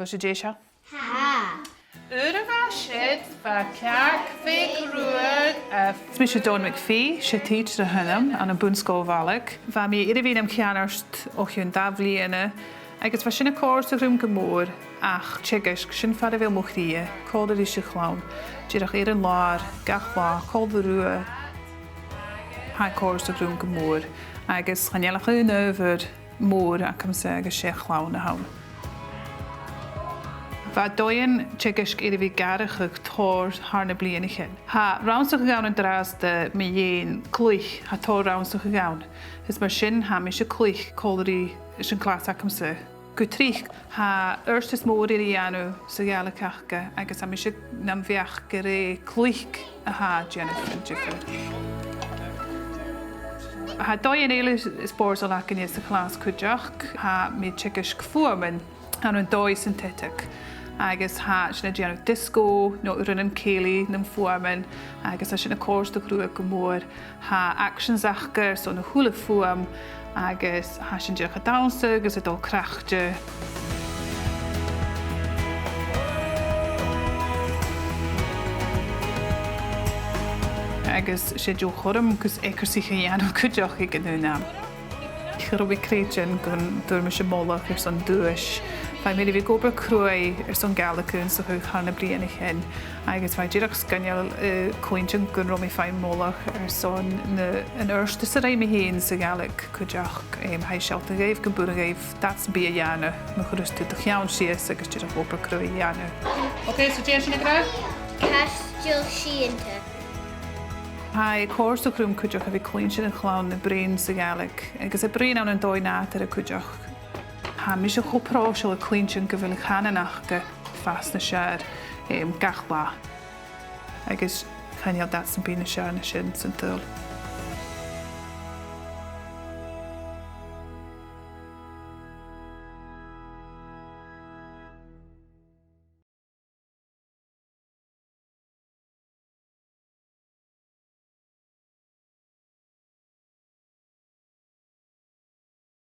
Was sé seo? Ha. Uair siad ba cearc fé ruúd a mi sé Don McPhee sé títe a hannam an an bunscóhhaach. Bha mí idir bhíon am ceanarst ó chun dablíana, agus bha sinna cóir a rum go mór ach tegas sin fad a bhéh mochtíí, cóidir is se chlán, Díireach ar an lár, gach lá, cóil ruúa, ha cóir a rum go mór, agus chanealach an öfur mór a cum sa agus sé chlán na hawn. Bha dóin tegas idir bhí garach tóir hána blianana. Ha ránsaach gawn an dras de mi dhéon clúich ha tóir ránsaach gawn. Is mar sin ha mi sé clúich cóirí is an clás a cum sa. Go trích ha erstas mór idir dhéanú sa geala cachga agus ha mi sé nam bheach go ré clúich a ha Jennifer Jiffer. Ha dóin éile spórs ó lachan sa clás cuideach ha mi tegas gfuaman an an dói synthetic. Agus ha sinna déanú disco, nó rinnem céalaí nam fuaman, agus sinna córs do grúa go mór, ha actions achgar so na hula fuam, agus ha sin déach a dansa agus a dó crachte. Agus sé dú chorm gus écar sich a dhéanú cuideach i gannúna. Chyrwyd creidyn gwn dwyr mis y molach ar son dwys. Fai mi fi gobra crwy ar son galacwn so hwch hanna blian eich hyn. Agus fai dirach sganial cwyntian gwn romi fai molach ar son yn yrst ys rai mi hyn sy'n galac cwdiach. Hai sialt yn gaif gybwr yn gaif dats bi a iana. Mae chwrwys dydych iawn sias agus dirach gobra crwy iana. Oce, so ti'n sy'n y gra? Castio sienta. Hai córs o grwm cwdiach a fi cwyntian yn chlawn y brin sy'n galag. Agus y brin awn yn doi nat ar y cwdiach. Ha mi eisiau chwprosio y cwyntian gyfyl eich hanen achga ffas na siar gach la. Agus chael dat sy'n byn y siar na sy'n sy'n dyl.